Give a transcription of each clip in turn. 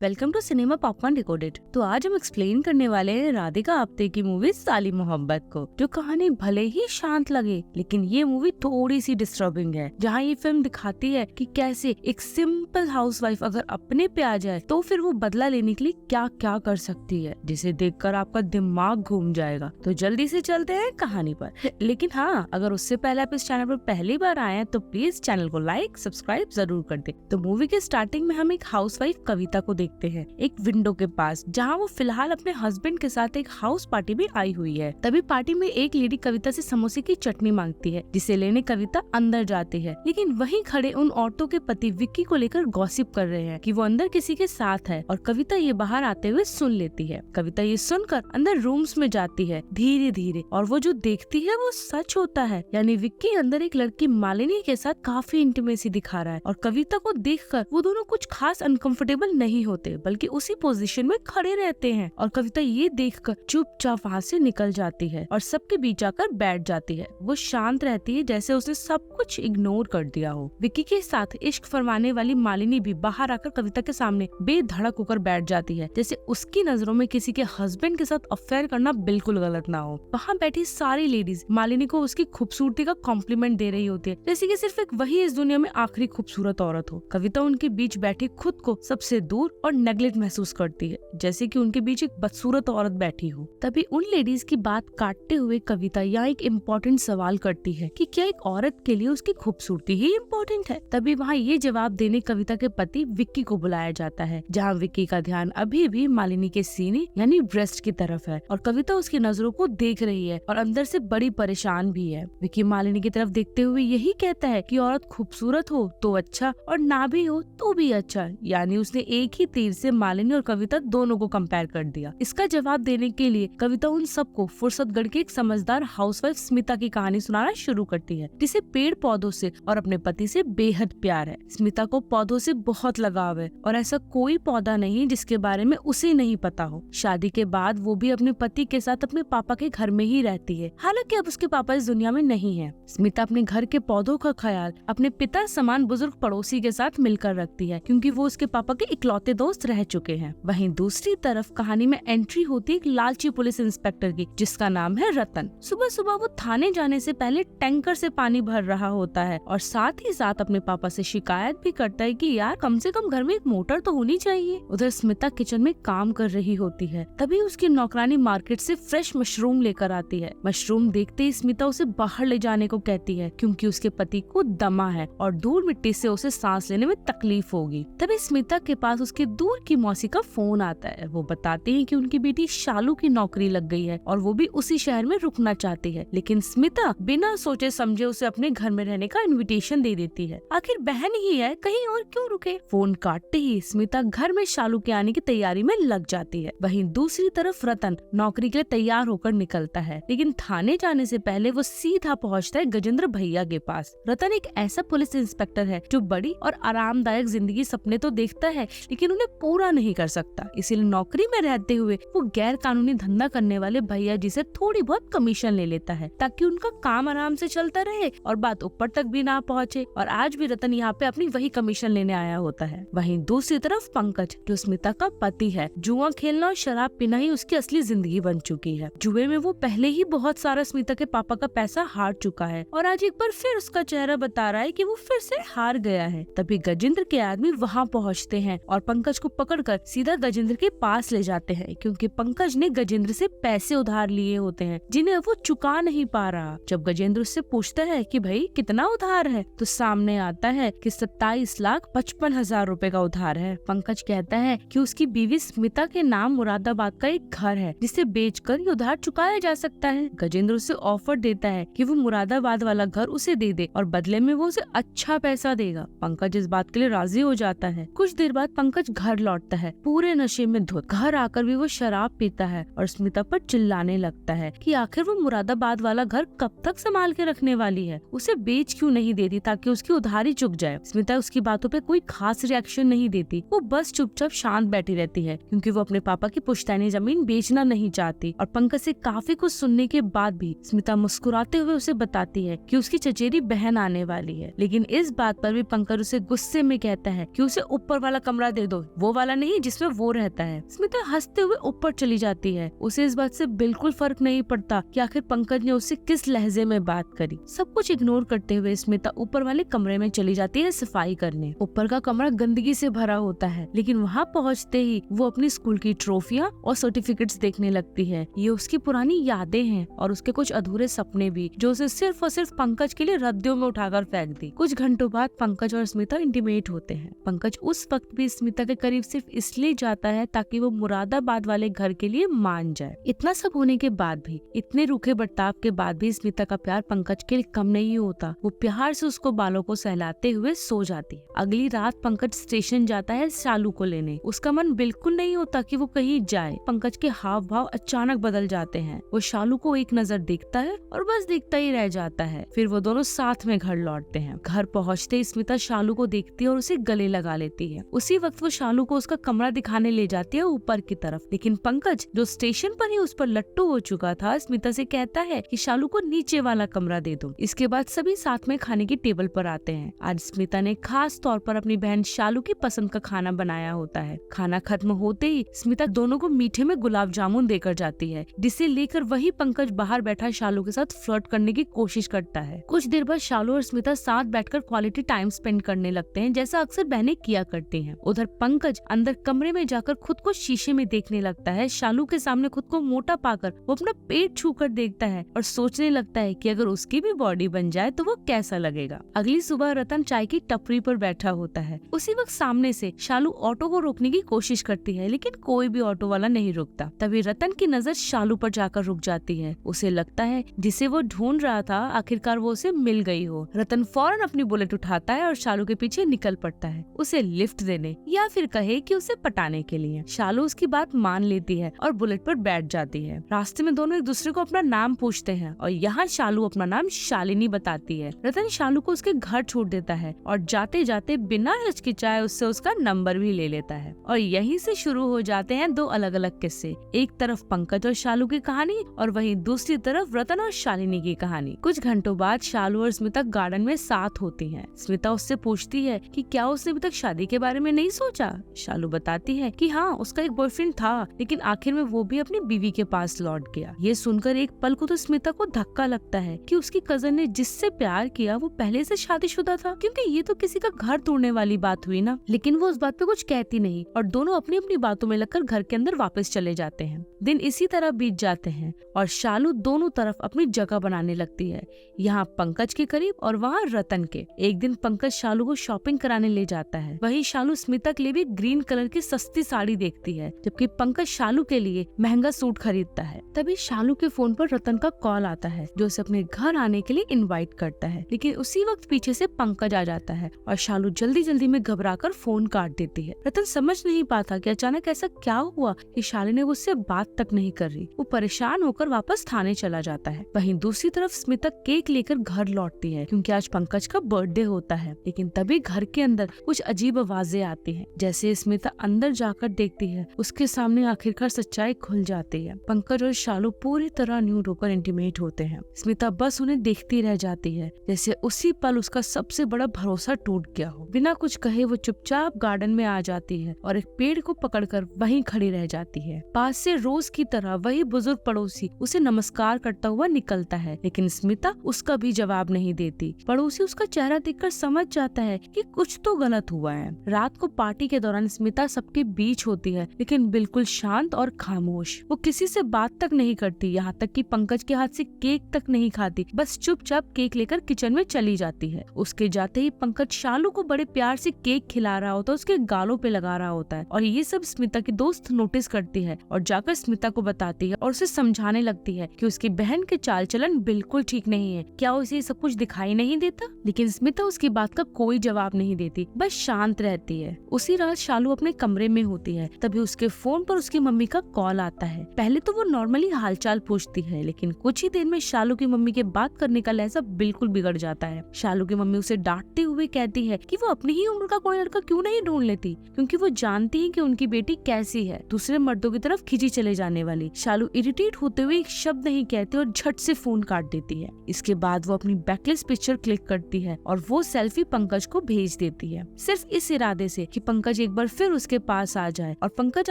Welcome to cinema popcorn decoded. तो आज हम एक्सप्लेन करने वाले हैं राधिका आप्टे की मूवी साली मोहब्बत को, जो कहानी भले ही शांत लगे लेकिन ये मूवी थोड़ी सी डिस्टर्बिंग है। जहाँ ये फिल्म दिखाती है कि कैसे एक सिंपल हाउसवाइफ अगर अपने पे आ जाए तो फिर वो बदला लेने के लिए क्या क्या कर सकती है, जिसे देखकर आपका दिमाग घूम जाएगा। तो जल्दी से चलते हैं कहानी पर। लेकिन हाँ, अगर उससे पहले आप इस चैनल पर पहली बार आए हैं तो प्लीज चैनल को लाइक सब्सक्राइब जरूर कर दे। तो मूवी के स्टार्टिंग में हम एक हाउसवाइफ कविता को देखते हैं एक विंडो के पास, जहाँ वो फिलहाल अपने हस्बैंड के साथ एक हाउस पार्टी में आई हुई है। तभी पार्टी में एक लेडी कविता से समोसे की चटनी मांगती है, जिसे लेने कविता अंदर जाती है। लेकिन वहीं खड़े उन औरतों के पति विक्की को लेकर गॉसिप कर रहे हैं कि वो अंदर किसी के साथ है, और कविता ये बाहर आते हुए सुन लेती है। कविता ये सुनकर अंदर रूम्स में जाती है धीरे धीरे, और वो जो देखती है वो सच होता है। यानी विक्की अंदर एक लड़की मालिनी के साथ काफी इंटीमेसी दिखा रहा है, और कविता को देखकर वो दोनों कुछ खास अनकंफर्टेबल नहीं होते, बल्कि उसी पोजीशन में खड़े रहते हैं। और कविता ये देखकर चुपचाप वहाँ से निकल जाती है और सबके बीच आकर बैठ जाती है। वो शांत रहती है जैसे उसने सब कुछ इग्नोर कर दिया हो। विक्की के साथ इश्क फरमाने वाली मालिनी भी बाहर आकर कविता के सामने बेधड़क होकर बैठ जाती है, जैसे उसकी नजरों में किसी के हस्बैंड के साथ अफेयर करना बिल्कुल गलत ना हो। वहाँ बैठी सारी लेडीज मालिनी को उसकी खूबसूरती का कॉम्प्लीमेंट दे रही होती है, जैसे कि सिर्फ एक वही इस दुनिया में आखिरी खूबसूरत औरत हो। कविता उनके बीच बैठी खुद को सबसे दूर और नेग्लेक्ट महसूस करती है, जैसे कि उनके बीच एक बदसूरत औरत बैठी हो। तभी उन लेडीज की बात काटते हुए कविता यहाँ एक इम्पोर्टेंट सवाल करती है कि क्या एक औरत के लिए उसकी खूबसूरती ही इम्पोर्टेंट है। तभी वहाँ ये जवाब देने कविता के पति विक्की को बुलाया जाता है, जहाँ विक्की का ध्यान अभी भी मालिनी के सीने यानी ब्रेस्ट की तरफ है, और कविता उसकी नजरों को देख रही है और अंदर से बड़ी परेशान भी है। विक्की मालिनी की तरफ देखते हुए यही कहता है कि औरत खूबसूरत हो तो अच्छा, और ना भी हो तो भी अच्छा। यानी उसने एक ही तीर से मालिनी और कविता दोनों को कंपेयर कर दिया। इसका जवाब देने के लिए कविता उन सबको फुर्सतगढ़ की एक समझदार हाउसवाइफ स्मिता की कहानी सुनाना शुरू करती है, जिसे पेड़ पौधों से और अपने पति से बेहद प्यार है। स्मिता को पौधों से बहुत लगाव है, और ऐसा कोई पौधा नहीं जिसके बारे में उसे नहीं पता हो। शादी के बाद वो भी अपने पति के साथ अपने पापा के घर में ही रहती है, हालांकि अब उसके पापा इस दुनिया में नहीं है। स्मिता अपने घर के पौधों का ख्याल अपने पिता समान बुजुर्ग पड़ोसी के साथ मिलकर रखती है, क्योंकि वो उसके पापा के इकलौते दोस्त रह चुके हैं। वहीं दूसरी तरफ कहानी में एंट्री होती है एक लालची पुलिस इंस्पेक्टर की, जिसका नाम है रतन। सुबह सुबह वो थाने जाने से पहले टैंकर से पानी भर रहा होता है, और साथ ही साथ अपने पापा से शिकायत भी करता है कि यार कम से कम घर में एक मोटर तो होनी चाहिए। उधर स्मिता किचन में काम कर रही होती है, तभी उसकी नौकरानी मार्केट से फ्रेश मशरूम लेकर आती है। मशरूम देखते ही स्मिता उसे बाहर ले जाने को कहती है, क्योंकि उसके पति को दमा है और धूल मिट्टी से उसे सांस लेने में तकलीफ होगी। तभी स्मिता के पास उसके दूर की मौसी का फोन आता है। वो बताते हैं कि उनकी बेटी शालू की नौकरी लग गई है और वो भी उसी शहर में रुकना चाहती है, लेकिन स्मिता बिना सोचे समझे उसे अपने घर में रहने का इनविटेशन दे देती है। आखिर बहन ही है, कहीं और क्यों रुके। फोन काटते ही स्मिता घर में शालू के आने की तैयारी में लग जाती है। वहीं दूसरी तरफ रतन नौकरी के लिए तैयार होकर निकलता है, लेकिन थाने जाने से पहले वो सीधा पहुँचता है गजेंद्र भैया के पास। रतन एक ऐसा पुलिस इंस्पेक्टर है जो बड़ी और आरामदायक जिंदगी सपने तो देखता है, लेकिन उन्हें पूरा नहीं कर सकता। इसीलिए नौकरी में रहते हुए वो गैर कानूनी धंधा करने वाले भैया जी से थोड़ी बहुत कमीशन ले लेता है, ताकि उनका काम आराम से चलता रहे और बात ऊपर तक भी ना पहुँचे। और आज भी रतन यहाँ पे अपनी वही कमीशन लेने आया होता है। वहीं दूसरी तरफ पंकज, जो स्मिता का पति है, जुआ खेलना और शराब पीना ही उसकी असली जिंदगी बन चुकी है। जुए में वो पहले ही बहुत सारा स्मिता के पापा का पैसा हार चुका है, और आज एक बार फिर उसका चेहरा बता रहा है कि वो फिर से हार गया है। तभी गजेंद्र के आदमी वहाँ पहुँचते हैं और पंकज को पकड़कर सीधा गजेंद्र के पास ले जाते हैं, क्योंकि पंकज ने गजेंद्र से पैसे उधार लिए होते हैं जिन्हें वो चुका नहीं पा रहा। जब गजेंद्र उससे पूछता है कि भाई कितना उधार है, तो सामने आता है कि 27,55,000 रुपए का उधार है। पंकज कहता है कि उसकी बीवी स्मिता के नाम मुरादाबाद का एक घर है, जिसे बेचकर ये उधार चुकाया जा सकता है। गजेंद्र उसे ऑफर देता है कि वो मुरादाबाद वाला घर उसे दे दे और बदले में वो उसे अच्छा पैसा देगा। पंकज इस बात के लिए राजी हो जाता है। कुछ देर बाद पंकज घर लौटता है पूरे नशे में धुत। घर आकर भी वो शराब पीता है और स्मिता पर चिल्लाने लगता है कि आखिर वो मुरादाबाद वाला घर कब तक संभाल के रखने वाली है, उसे बेच क्यों नहीं देती ताकि उसकी उधारी चुक जाए। स्मिता उसकी बातों पे कोई खास रिएक्शन नहीं देती, वो बस चुपचाप शांत बैठी रहती है, क्योंकि वो अपने पापा की पुश्तैनी जमीन बेचना नहीं चाहती। और पंकज से काफी कुछ सुनने के बाद भी स्मिता मुस्कुराते हुए उसे बताती है कि उसकी चचेरी बहन आने वाली है, लेकिन इस बात पर भी पंकज उसे गुस्से में कहता है कि उसे ऊपर वाला कमरा दे दो वो वाला नहीं जिसमें वो रहता है। स्मिता हंसते हुए ऊपर चली जाती है। उसे इस बात से बिल्कुल फर्क नहीं पड़ता कि आखिर पंकज ने उससे किस लहजे में बात करी। सब कुछ इग्नोर करते हुए स्मिता ऊपर वाले कमरे में चली जाती है सफाई करने। ऊपर का कमरा गंदगी से भरा होता है, लेकिन वहाँ पहुँचते ही वो अपनी स्कूल की ट्रॉफियाँ और सर्टिफिकेट्स देखने लगती है। ये उसकी पुरानी यादें हैं और उसके कुछ अधूरे सपने भी, जो उसे सिर्फ और सिर्फ पंकज के लिए रद्दियों में उठाकर फेंक दी। कुछ घंटों बाद पंकज और स्मिता इंटीमेट होते हैं। पंकज उस वक्त भी स्मिता के करीब सिर्फ इसलिए जाता है ताकि वो मुरादाबाद वाले घर के लिए मान जाए। इतना सब होने के बाद भी, इतने रूखे बर्ताव के बाद भी स्मिता का प्यार पंकज के लिए कम नहीं होता। वो प्यार से उसको बालों को सहलाते हुए सो जाती है। अगली रात पंकज स्टेशन जाता है शालू को लेने। उसका मन बिल्कुल नहीं होता कि वो कहीं जाए। पंकज के हाव भाव अचानक बदल जाते हैं। वो शालू को एक नजर देखता है और बस देखता ही रह जाता है। फिर वो दोनों साथ में घर लौटते हैं। घर पहुँचते ही स्मिता शालू को देखती है और उसे गले लगा लेती है। उसी वक्त वो शालू को उसका कमरा दिखाने ले जाती है ऊपर की तरफ, लेकिन पंकज जो स्टेशन पर ही उस पर लट्टू हो चुका था, स्मिता से कहता है कि शालू को नीचे वाला कमरा दे दो। इसके बाद सभी साथ में खाने की टेबल पर आते हैं। आज स्मिता ने खास तौर पर अपनी बहन शालू की पसंद का खाना बनाया होता है। खाना खत्म होते ही स्मिता दोनों को मीठे में गुलाब जामुन देकर जाती है, जिसे लेकर वही पंकज बाहर बैठा शालू के साथ फ्लर्ट करने की कोशिश करता है। कुछ देर बाद शालू और स्मिता साथ बैठकर क्वालिटी टाइम स्पेंड करने लगते हैं, जैसा अक्सर बहनें किया करती हैं। उधर पंकज अंदर कमरे में जाकर खुद को शीशे में देखने लगता है। शालू के सामने खुद को मोटा पाकर वो अपना पेट छूकर देखता है और सोचने लगता है कि अगर उसकी भी बॉडी बन जाए तो वो कैसा लगेगा। अगली सुबह रतन चाय की टपरी पर बैठा होता है। उसी वक्त सामने से शालू ऑटो को रोकने की कोशिश करती है, लेकिन कोई भी ऑटो वाला नहीं रुकता। तभी रतन की नजर शालू पर जाकर रुक जाती है। उसे लगता है जिसे वो ढूंढ रहा था आखिरकार वो उसे मिल गई हो। रतन फौरन अपनी बुलेट उठाता है और शालू के पीछे निकल पड़ता है, उसे लिफ्ट देने या फिर कहे कि उसे पटाने के लिए। शालू उसकी बात मान लेती है और बुलेट पर बैठ जाती है। रास्ते में दोनों एक दूसरे को अपना नाम पूछते हैं और यहाँ शालू अपना नाम शालिनी बताती है। रतन शालू को उसके घर छोड़ देता है और जाते जाते बिना हिचकिचाए उससे उसका नंबर भी ले लेता है। और यहीं से शुरू हो जाते हैं दो अलग अलग किस्से। एक तरफ पंकज और शालू की कहानी और वहीं दूसरी तरफ रतन और शालिनी की कहानी। कुछ घंटों बाद शालू और स्मिता गार्डन में साथ होती हैं। स्मिता उससे पूछती है कि क्या उसने अभी तक शादी के बारे में नहीं सोचा। शालू बताती है कि हाँ, उसका एक बॉयफ्रेंड था, लेकिन आखिर में वो भी अपनी बीवी के पास लौट गया। ये सुनकर एक पल को तो स्मिता को धक्का लगता है कि उसकी कजन ने जिससे प्यार किया वो पहले से शादीशुदा था, क्योंकि ये तो किसी का घर तोड़ने वाली बात हुई ना। लेकिन वो उस बात पे कुछ कहती नहीं और दोनों अपनी अपनी बातों में लगकर घर के अंदर वापस चले जाते हैं। दिन इसी तरह बीत जाते हैं और शालू दोनों तरफ अपनी जगह बनाने लगती है, यहाँ पंकज के करीब और वहाँ रतन के। एक दिन पंकज शालू को शॉपिंग कराने ले जाता है। वही शालू स्मिता के लिए भी ग्रीन कलर की सस्ती साड़ी देखती है, जबकि पंकज शालू के लिए महंगा सूट खरीदता है। तभी शालू के फोन पर रतन का कॉल आता है, जो उसे अपने घर आने के लिए इनवाइट करता है। लेकिन उसी वक्त पीछे से पंकज आ जाता है और शालू जल्दी जल्दी में घबराकर फोन काट देती है। रतन समझ नहीं पाता कि अचानक ऐसा क्या हुआ कि शालिनी उससे बात तक नहीं कर रही। वो परेशान होकर वापस थाने चला जाता है। वहीं दूसरी तरफ स्मिता केक लेकर घर लौटती है, क्योंकि आज पंकज का बर्थडे होता है। लेकिन तभी घर के अंदर कुछ अजीब आवाजें आती हैं। जैसे स्मिता अंदर जाकर देखती है, उसके सामने आखिरकार सच्चाई खुल जाती है। पंकज और शालू पूरी तरह न्यूड होकर इंटीमेट होते हैं। स्मिता बस उन्हें देखती रह जाती है, जैसे उसी पल उसका सबसे बड़ा भरोसा टूट गया हो। बिना कुछ कहे वो चुपचाप गार्डन में आ जाती है और एक पेड़ को पकड़कर वहीं खड़ी रह जाती है। पास से रोज की तरह वही बुजुर्ग पड़ोसी उसे नमस्कार करता हुआ निकलता है, लेकिन स्मिता उसका भी जवाब नहीं देती। पड़ोसी उसका चेहरा देखकर समझ जाता है कि कुछ तो गलत हुआ है। रात को पार्टी के दौरान स्मिता सबके बीच होती है, लेकिन बिल्कुल शांत और खामोश। वो किसी से बात तक नहीं करती, यहाँ तक कि पंकज के हाथ से केक तक नहीं खाती। बस चुपचाप केक लेकर किचन में चली जाती है। उसके जाते ही पंकज शालू को बड़े प्यार से केक खिला रहा होता है, उसके गालों पे लगा रहा होता है। और ये सब स्मिता की दोस्त नोटिस करती है और जाकर स्मिता को बताती है और उसे समझाने लगती है कि उसकी बहन के चाल चलन बिल्कुल ठीक नहीं है। क्या उसे सब कुछ दिखाई नहीं देता? लेकिन स्मिता उसकी बात का कोई जवाब नहीं देती, बस शांत रहती है। उसी रात शालू अपने कमरे में होती है, तभी उसके फोन पर उसकी मम्मी का कॉल आता है। पहले तो वो नॉर्मली हालचाल पूछती है, लेकिन कुछ ही देर में शालू की मम्मी के बात करने का लहजा बिल्कुल बिगड़ जाता है। शालू की मम्मी उसे डांटते हुए कहती है कि वो अपनी ही उम्र का कोई लड़का क्यों नहीं ढूंढ लेती, क्योंकि वो जानती है कि उनकी बेटी कैसी है, दूसरे मर्दों की तरफ खींची चले जाने वाली। शालू इरिटेट होते हुए एक शब्द नहीं कहती और झट से फोन काट देती है। इसके बाद वो अपनी बैकलेस पिक्चर क्लिक करती है और वो सेल्फी पंकज को भेज देती है, सिर्फ इस इरादे से कि पंकज पंकज एक बार फिर उसके पास आ जाए और पंकज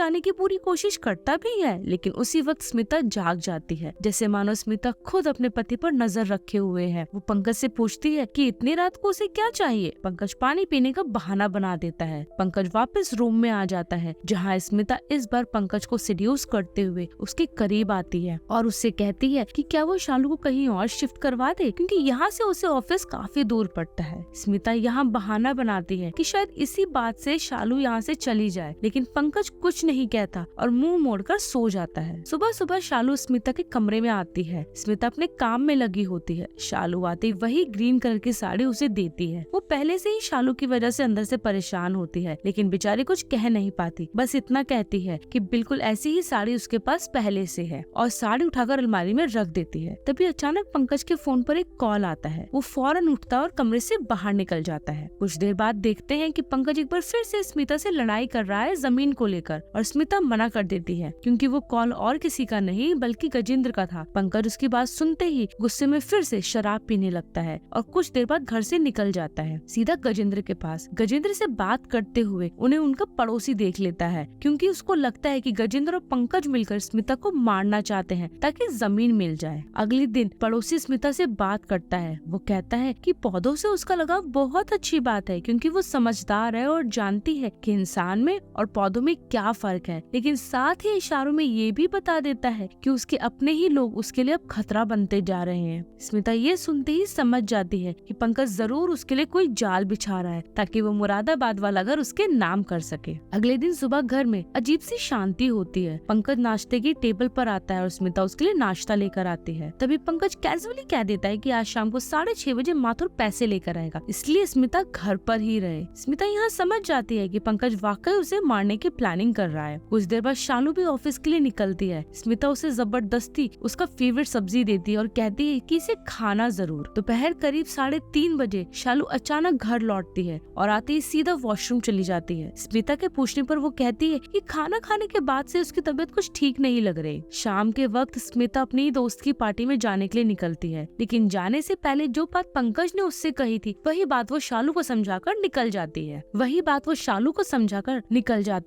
आने की पूरी कोशिश करता भी है, लेकिन उसी वक्त स्मिता जाग जाती है, जैसे मानो स्मिता खुद अपने पति पर नजर रखे हुए है। वो पंकज से पूछती है कि इतनी रात को उसे क्या चाहिए। पंकज पानी पीने का बहाना बना देता है। पंकज वापस रूम में आ जाता है, जहाँ स्मिता इस बार पंकज को सीड्यूस करते हुए उसके करीब आती है और उससे कहती है कि क्या वो शालू को कहीं और शिफ्ट करवा दे, क्योंकि यहाँ से उसे ऑफिस काफी दूर पड़ता है। स्मिता यहाँ बहाना बनाती है कि शायद इसी बात से शालू यहाँ से चली जाए, लेकिन पंकज कुछ नहीं कहता और मुंह मोड़कर सो जाता है। सुबह सुबह शालू स्मिता के कमरे में आती है। स्मिता अपने काम में लगी होती है। शालू आते वही ग्रीन कलर की साड़ी उसे देती है। वो पहले से ही शालू की वजह से अंदर से परेशान होती है, लेकिन बेचारी कुछ कह नहीं पाती। बस इतना कहती है कि बिल्कुल ऐसी ही साड़ी उसके पास पहले से है और साड़ी उठाकर अलमारी में रख देती है। तभी अचानक पंकज के फोन पर एक कॉल आता है। वो फौरन उठता है और कमरे से बाहर निकल जाता है। कुछ देर बाद देखते हैं कि पंकज एक बार फिर से स्मिता से लड़ाई कर रहा है जमीन को लेकर, और स्मिता मना कर देती है क्योंकि वो कॉल और किसी का नहीं बल्कि गजेंद्र का था। पंकज उसकी बात सुनते ही गुस्से में फिर से शराब पीने लगता है और कुछ देर बाद घर से निकल जाता है सीधा गजेंद्र के पास। गजेंद्र से बात करते हुए उन्हें उनका पड़ोसी देख लेता है, क्योंकि उसको लगता है कि गजेंद्र और पंकज मिलकर स्मिता को मारना चाहते हैं ताकि जमीन मिल जाए। अगले दिन पड़ोसी स्मिता से बात करता है। वो कहता है कि पौधों से उसका लगाव बहुत अच्छी बात है, क्योंकि वो समझदार है और जानती है कि इंसान में और पौधों में क्या फर्क है, लेकिन साथ ही इशारों में ये भी बता देता है कि उसके अपने ही लोग उसके लिए अब खतरा बनते जा रहे हैं। स्मिता ये सुनते ही समझ जाती है कि पंकज जरूर उसके लिए कोई जाल बिछा रहा है ताकि वो मुरादाबाद वाला घर उसके नाम कर सके। अगले दिन सुबह घर में अजीब सी शांति होती है। पंकज नाश्ते की टेबल पर आता है और स्मिता उसके लिए नाश्ता लेकर आती है। तभी पंकज कैजुअली कह देता है कि आज शाम को 6:30 बजे माथुर पैसे लेकर आएगा, इसलिए स्मिता घर पर ही रहे। स्मिता यहाँ समझ जाती है कि पंकज वाकई उसे मारने की प्लानिंग कर रहा है। कुछ देर बाद शालू भी ऑफिस के लिए निकलती है। स्मिता उसे जबरदस्ती उसका फेवरेट सब्जी देती है और कहती है कि इसे खाना जरूर। दोपहर करीब 3:30 बजे शालू अचानक घर लौटती है और आते ही सीधा वॉशरूम चली जाती है। स्मिता के पूछने पर वो कहती है कि खाना खाने के बाद से उसकी तबीयत कुछ ठीक नहीं लग रही। शाम के वक्त स्मिता अपनी दोस्त की पार्टी में जाने के लिए निकलती है, लेकिन जाने से पहले जो बात पंकज ने उससे कही थी वही बात वो शालू को समझाकर निकल जाती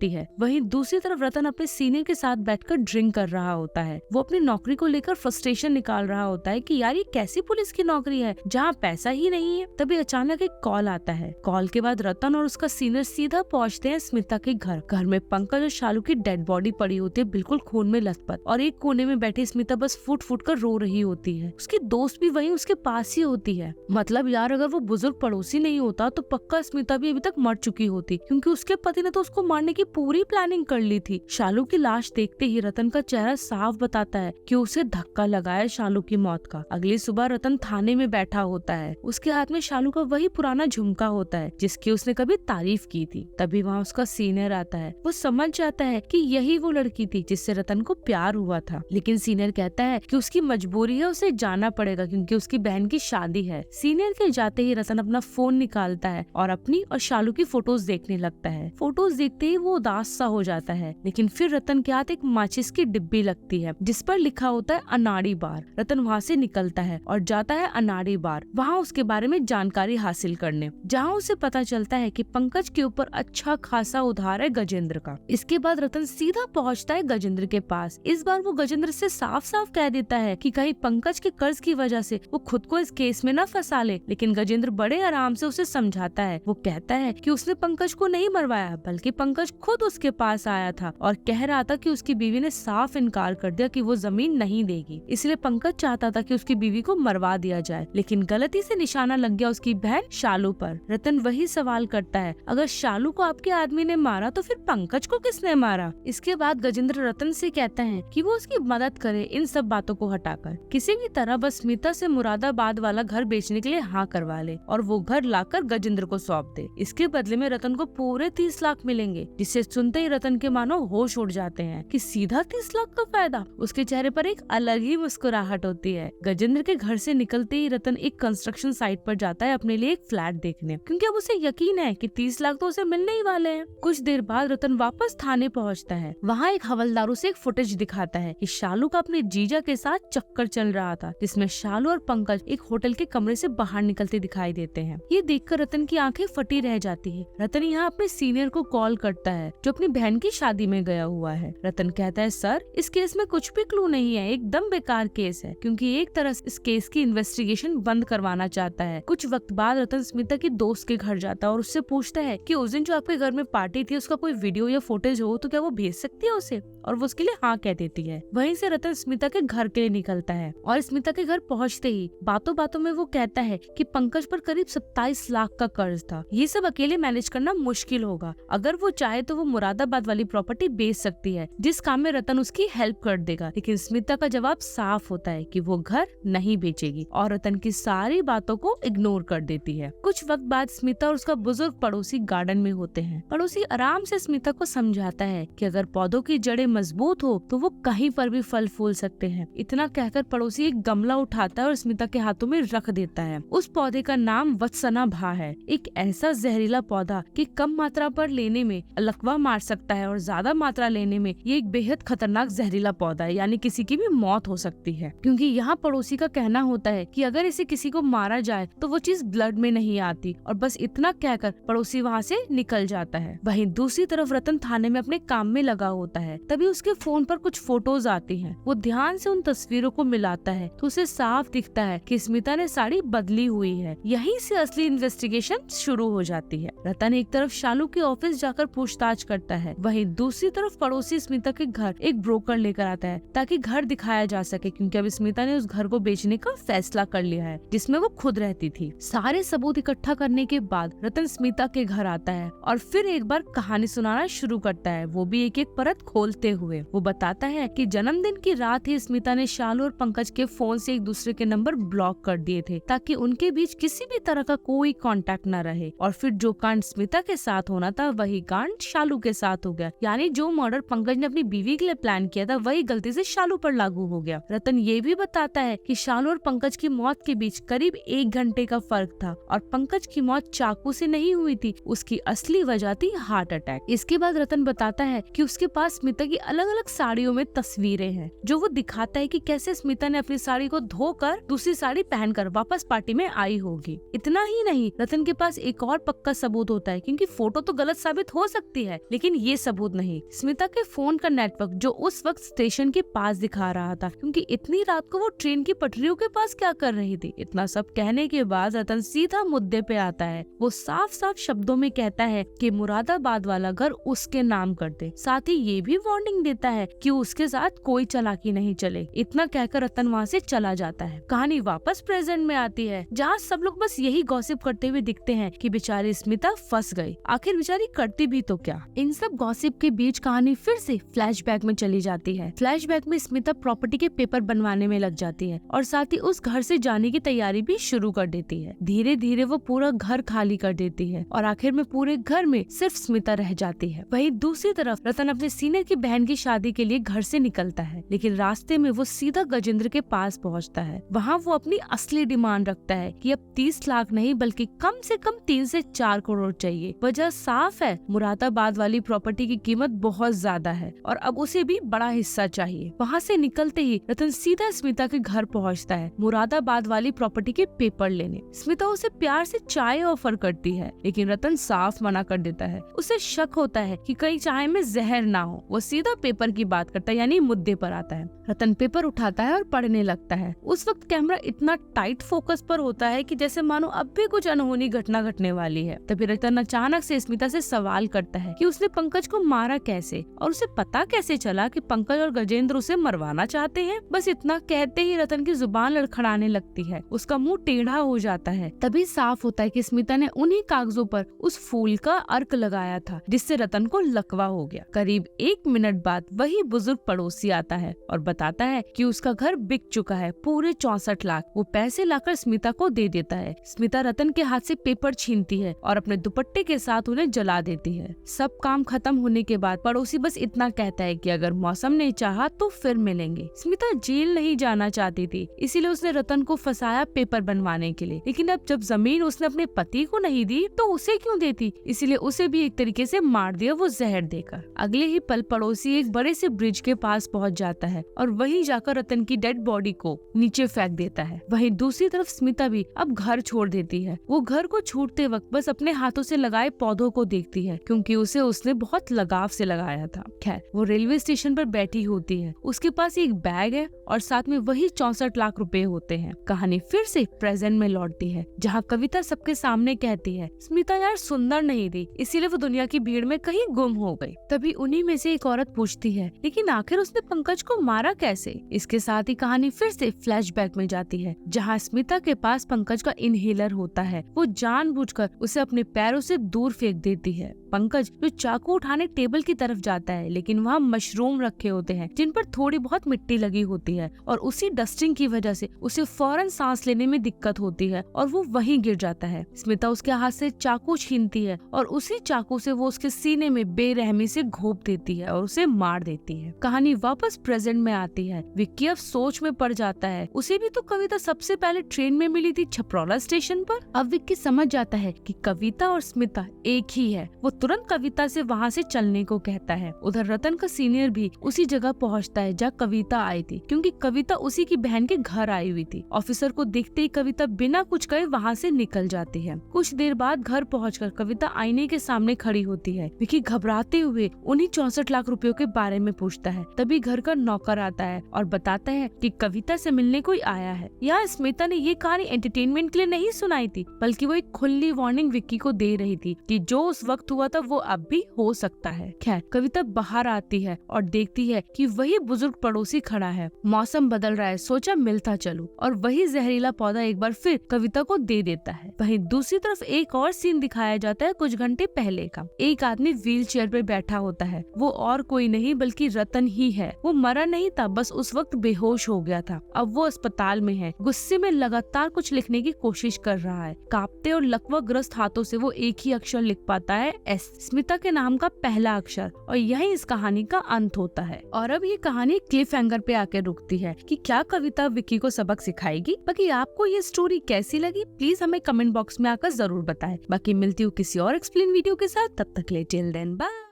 है। वहीं दूसरी तरफ रतन अपने सीनियर के साथ बैठकर ड्रिंक कर रहा होता है। वो अपनी नौकरी को लेकर फ्रस्ट्रेशन निकाल रहा होता है कि यार ये कैसी पुलिस की नौकरी है जहाँ पैसा ही नहीं है। तभी अचानक एक कॉल आता है। कॉल के बाद रतन और उसका सीनियर सीधा पहुँचते हैं स्मिता के घर में पंकज और शालू की डेड बॉडी पड़ी होती है, बिल्कुल खून में लथपथ, और एक कोने में बैठी स्मिता बस फुट फुट कर रो रही होती है। उसकी दोस्त भी वहीं उसके पास ही होती है। मतलब यार अगर वो बुजुर्ग पड़ोसी नहीं होता तो पक्का स्मिता भी अभी तक मर चुकी होती, क्योंकि उसके पति ने तो उसको मारने की पूरी प्लानिंग कर ली थी। शालू की लाश देखते ही रतन का चेहरा साफ बताता है कि उसे धक्का लगा है शालू की मौत का। अगली सुबह रतन थाने में बैठा होता है। उसके हाथ में शालू का वही पुराना झुमका होता है जिसकी उसने कभी तारीफ की थी। तभी वहाँ उसका सीनियर आता है। वो समझ जाता है कि यही वो लड़की थी जिससे रतन को प्यार हुआ था, लेकिन सीनियर कहता है कि उसकी मजबूरी है, उसे जाना पड़ेगा क्योंकि उसकी बहन की शादी है। सीनियर के जाते ही रतन अपना फोन निकालता है और अपनी और शालू की फोटोज देखने लगता है। फोटोज देखते ही वो उदास सा हो जाता है, लेकिन फिर रतन के हाथ एक माचिस की डिब्बी लगती है जिस पर लिखा होता है अनाड़ी बार। रतन वहाँ से निकलता है और जाता है अनाड़ी बार, वहाँ उसके बारे में जानकारी हासिल करने, जहाँ उसे पता चलता है कि पंकज के ऊपर अच्छा खासा उधार है गजेंद्र का। इसके बाद रतन सीधा पहुँचता है गजेंद्र के पास। इस बार वो गजेंद्र से साफ साफ कह देता है कि कहीं पंकज के कर्ज की वजह से वो खुद को इस केस में न फंसा ले, लेकिन गजेंद्र बड़े आराम से उसे समझाता है। वो कहता है कि उसने पंकज को नहीं मरवाया, बल्कि पंकज खुद उसके पास आया था और कह रहा था कि उसकी बीवी ने साफ इनकार कर दिया कि वो जमीन नहीं देगी, इसलिए पंकज चाहता था कि उसकी बीवी को मरवा दिया जाए, लेकिन गलती से निशाना लग गया उसकी बहन शालू पर। रतन वही सवाल करता है, अगर शालू को आपके आदमी ने मारा तो फिर पंकज को किसने मारा? इसके बाद गजेंद्र रतन से कहता है कि वो उसकी मदद करे इन सब बातों को हटाकर, किसी भी तरह बस स्मिता से मुरादाबाद वाला घर बेचने के लिए हाँ करवा ले और वो घर लाकर गजेंद्र को सौंप दे। इसके बदले में रतन को पूरे 30 लाख मिलेंगे, जिसे सुनते ही रतन के मानो होश उड़ जाते हैं कि सीधा 30 लाख का फायदा। उसके चेहरे पर एक अलग ही मुस्कुराहट होती है। गजेंद्र के घर से निकलते ही रतन एक कंस्ट्रक्शन साइट पर जाता है अपने लिए एक फ्लैट देखने, क्योंकि अब उसे यकीन है कि 30 लाख तो उसे मिलने ही वाले हैं। कुछ देर बाद रतन वापस थाने पहुंचता है। वहाँ एक हवलदारों से एक फुटेज दिखाता है कि शालू का अपने जीजा के साथ चक्कर चल रहा था, जिसमें शालू और पंकज एक होटल के कमरे से बाहर निकलते दिखाई देते हैं। ये देखकर रतन की आंखें फटी रह जाती है। रतन यहाँ अपने सीनियर को कॉल करता है जो अपनी बहन की शादी में गया हुआ है। रतन कहता है सर, इस केस में कुछ भी क्लू नहीं है, एकदम बेकार केस है, क्योंकि एक तरह इस केस की इन्वेस्टिगेशन बंद करवाना चाहता है। कुछ वक्त बाद रतन स्मिता की दोस्त के घर जाता है और उससे पूछता है कि उस दिन जो आपके घर में पार्टी थी उसका कोई वीडियो या फुटेज हो तो क्या वो भेज सकती है उसे, और वो उसके लिए हाँ कह देती है। वहीं से रतन स्मिता के घर के लिए निकलता है और स्मिता के घर पहुंचते ही बातों बातों में वो कहता है कि पंकज पर करीब 27 लाख का कर्ज था। ये सब अकेले मैनेज करना मुश्किल होगा, अगर वो चाहे तो वो मुरादाबाद वाली प्रॉपर्टी बेच सकती है, जिस काम में रतन उसकी हेल्प कर देगा। लेकिन स्मिता का जवाब साफ होता है कि वो घर नहीं बेचेगी और रतन की सारी बातों को इग्नोर कर देती है। कुछ वक्त बाद स्मिता और उसका बुजुर्ग पड़ोसी गार्डन में होते हैं। पड़ोसी आराम से स्मिता को समझाता है कि अगर पौधों की जड़ें मजबूत हो तो वो कहीं पर भी फल फूल सकते हैं। इतना कहकर पड़ोसी एक गमला उठाता है और स्मिता के हाथों में रख देता है। उस पौधे का नाम वत्सना भा है, एक ऐसा जहरीला पौधा कि कम मात्रा पर लेने में लकवा मार सकता है और ज्यादा मात्रा लेने में ये एक बेहद खतरनाक जहरीला पौधा है, यानी किसी की भी मौत हो सकती है। क्योंकि यहाँ पड़ोसी का कहना होता है कि अगर इसे किसी को मारा जाए तो वो चीज ब्लड में नहीं आती, और बस इतना कहकर पड़ोसी वहाँ से निकल जाता है। वहीं दूसरी तरफ रतन थाने में अपने काम में लगा होता है। तभी उसके फोन पर कुछ फोटोज आती हैं। वो ध्यान से उन तस्वीरों को मिलाता है तो उसे साफ दिखता है कि स्मिता ने साड़ी बदली हुई है। यहीं से असली इन्वेस्टिगेशन शुरू हो जाती है। रतन एक तरफ शालू के ऑफिस जाकर पूछताछ करता है, वहीं दूसरी तरफ पड़ोसी स्मिता के घर एक ब्रोकर लेकर आता है ताकि घर दिखाया जा सके, क्योंकि अब स्मिता ने उस घर को बेचने का फैसला कर लिया है जिसमें वो खुद रहती थी। सारे सबूत इकट्ठा करने के बाद रतन स्मिता के घर आता है और फिर एक बार कहानी सुनाना शुरू करता है, वो भी एक एक परत खोलते हुए। वो बताता है कि जन्मदिन की रात ही स्मिता ने शालू और पंकज के फोन से एक दूसरे के नंबर ब्लॉक कर दिए थे ताकि उनके बीच किसी भी तरह का कोई कांटेक्ट न रहे। और फिर जो कांड स्मिता के साथ होना था वही कांड शालू के साथ हो गया, यानी जो मर्डर पंकज ने अपनी बीवी के लिए प्लान किया था वही गलती से शालू पर लागू हो गया। रतन ये भी बताता है कि शालू और पंकज की मौत के बीच करीब 1 घंटे का फर्क था और पंकज की मौत चाकू से नहीं हुई थी, उसकी असली वजह थी हार्ट अटैक। इसके बाद रतन बताता है कि उसके पास स्मिता की अलग अलग साड़ियों में तस्वीरें हैं, जो वो दिखाता है कि कैसे स्मिता ने अपनी साड़ी को धोकर दूसरी साड़ी पहनकर वापस पार्टी में आई होगी। इतना ही नहीं, रतन के पास एक और पक्का सबूत होता है, क्योंकि फोटो तो गलत साबित हो सकती है लेकिन ये सबूत नहीं। स्मिता के फोन का नेटवर्क जो उस वक्त स्टेशन के पास दिखा रहा था, क्योंकि इतनी रात को वो ट्रेन की पटरियों के पास क्या कर रही थी। इतना सब कहने के बाद रतन सीधा मुद्दे पे आता है। वो साफ साफ शब्दों में कहता है कि मुरादाबाद वाला घर उसके नाम कर दे, साथ ही ये भी वार्निंग देता है कि उसके साथ कोई चालाकी नहीं चले। इतना कहकर रतन वहाँ से चला जाता है। कहानी वापस प्रेजेंट में आती है, जहाँ सब लोग बस यही गॉसिप करते हुए दिखते हैं कि बेचारी स्मिता फंस गई। आखिर बेचारी करती भी तो क्या। इन सब गॉसिप के बीच कहानी फिर से फ्लैशबैक में चली जाती है। फ्लैशबैक में स्मिता प्रॉपर्टी के पेपर बनवाने में लग जाती है और साथ ही उस घर से जाने की तैयारी भी शुरू कर देती है। धीरे धीरे वो पूरा घर खाली कर देती है और आखिर में पूरे घर में सिर्फ स्मिता रह जाती है। वहीं दूसरी तरफ रतन अपने सीनियर की बहन की शादी के लिए घर से निकलता है, लेकिन रास्ते में वो सीधा गजेंद्र के पास पहुंचता है। वहाँ वो अपनी असली डिमांड रखता है कि अब 30 लाख नहीं बल्कि कम से कम 3 से 4 करोड़ चाहिए। वजह साफ है, मुरादाबाद वाली प्रॉपर्टी की कीमत बहुत ज्यादा है और अब उसे भी बड़ा हिस्सा चाहिए। वहाँ से निकलते ही रतन सीधा स्मिता के घर पहुँचता है मुरादाबाद वाली प्रॉपर्टी के पेपर लेने। स्मिता उसे प्यार से चाय ऑफर करती है, लेकिन रतन साफ मना कर देता है। उसे शक होता है कि कहीं चाय में जहर ना हो। वो सीधा पेपर की बात करता है, यानी मुद्दे पर आता है। रतन पेपर उठाता है और पढ़ने लगता है। उस वक्त कैमरा इतना टाइट फोकस पर होता है कि जैसे मानो अब भी कुछ अनहोनी घटना घटने वाली है। तभी रतन अचानक से स्मिता से सवाल करता है कि उसने पंकज को मारा कैसे और उसे पता कैसे चला कि पंकज और गजेंद्र उसे मरवाना चाहते हैं। बस इतना कहते ही रतन की जुबान लड़खड़ाने लगती है, उसका मुंह टेढ़ा हो जाता है। तभी साफ होता है कि स्मिता ने उन्हीं कागजों पर उस फूल का अर्क लगाया था जिससे रतन को लकवा हो गया। करीब 1 मिनट बाद वही बुजुर्ग पड़ोसी आता है और बताता है कि उसका घर बिक चुका है, पूरे 64 लाख। वो पैसे लाकर स्मिता को दे देता है। स्मिता रतन के हाथ से पेपर छीनती है और अपने दुपट्टे के साथ उन्हें जला देती है। सब काम खत्म होने के बाद पड़ोसी बस इतना कहता है कि अगर मौसम ने चाहा तो फिर मिलेंगे। स्मिता जेल नहीं जाना चाहती थी, इसीलिए उसने रतन को फंसाया पेपर बनवाने के लिए। लेकिन अब जब जमीन उसने अपने पति को नहीं दी तो उसे क्यों देती, इसीलिए उसे भी एक तरीके से मार दिया वो जहर देकर। अगले ही पल पड़ोसी किसी एक बड़े से ब्रिज के पास पहुंच जाता है और वहीं जाकर रतन की डेड बॉडी को नीचे फेंक देता है। वहीं दूसरी तरफ स्मिता भी अब घर छोड़ देती है। वो घर को छूटते वक्त बस अपने हाथों से लगाए पौधों को देखती है, क्योंकि उसे उसने बहुत लगाव से लगाया था। खैर, वो रेलवे स्टेशन पर बैठी होती है। उसके पास एक बैग है और साथ में वही 64 लाख रुपए होते हैं। कहानी फिर से प्रेजेंट में लौटती है, जहाँ कविता सबके सामने कहती है, स्मिता यार सुंदर नहीं थी, इसीलिए वो दुनिया की भीड़ में कहीं गुम हो गई। तभी उन्हीं में से एक औरत पूछती है, लेकिन आखिर उसने पंकज को मारा कैसे? इसके साथ ही कहानी फिर से फ्लैशबैक में जाती है, जहाँ स्मिता के पास पंकज का इनहेलर होता है। वो जानबूझकर उसे अपने पैरों से दूर फेंक देती है। पंकज जो चाकू उठाने टेबल की तरफ जाता है, लेकिन वहाँ मशरूम रखे होते हैं जिन पर थोड़ी बहुत मिट्टी लगी होती है, और उसी डस्टिंग की वजह से उसे फौरन सांस लेने में दिक्कत होती है और वो वहीं गिर जाता है। स्मिता उसके हाथ से चाकू छीनती है और उसी चाकू से वो उसके सीने में बेरहमी से घोंप देती है और उसे मार देती है। कहानी वापस प्रेजेंट में आती है। विक्की अब सोच में पड़ जाता है। उसे भी तो कविता सबसे पहले ट्रेन में मिली थी छपरौला स्टेशन पर। अब विक्की समझ जाता है कि कविता और स्मिता एक ही है। वो तुरंत कविता से वहाँ से चलने को कहता है। उधर रतन का सीनियर भी उसी जगह पहुँचता है जहाँ कविता आई थी, क्योंकि कविता उसी की बहन के घर आई हुई थी। ऑफिसर को देखते ही कविता बिना कुछ कहे वहाँ से निकल जाती है। कुछ देर बाद घर पहुंचकर कविता आईने के सामने खड़ी होती है। विक्की घबराते हुए उन्हीं 64 लाख रुपयों के बारे में पूछता है। तभी घर का नौकर आता है और बताता है कि कविता से मिलने कोई आया है। यहाँ स्मिता ने ये कहानी एंटरटेनमेंट के लिए नहीं सुनाई थी, बल्कि वो एक खुली वार्निंग विक्की को दे रही थी कि जो उस वक्त हुआ था वो अब भी हो सकता है। खैर, कविता बाहर आती है और देखती है कि वही बुजुर्ग पड़ोसी खड़ा है। मौसम बदल रहा है, सोचा मिलता चलूं, और वही जहरीला पौधा एक बार फिर कविता को दे देता है। वहीं दूसरी तरफ एक और सीन दिखाया जाता है कुछ घंटे पहले का। एक आदमी व्हील चेयर पे बैठा होता है। वो और कोई नहीं बल्कि रतन ही है। वो मरा नहीं था, बस उस वक्त बेहोश हो गया था। अब वो अस्पताल में है। गुस्से में लगातार कुछ लिखने की कोशिश कर रहा है। कांपते और लकवाग्रस्त हाथों से वो एक ही अक्षर लिख पाता है, एस, स्मिता के नाम का पहला अक्षर। और यही इस कहानी का अंत होता है। और अब ये कहानी क्लिफ हैंगर पे आके रुकती है कि क्या कविता विक्की को सबक सिखाएगी। बाकी आपको ये स्टोरी कैसी लगी, प्लीज हमें कमेंट बॉक्स में आकर जरूर बताएं। बाकी मिलती हूँ किसी और एक्सप्लेन वीडियो के साथ, तब तक ले टिल देन बाय।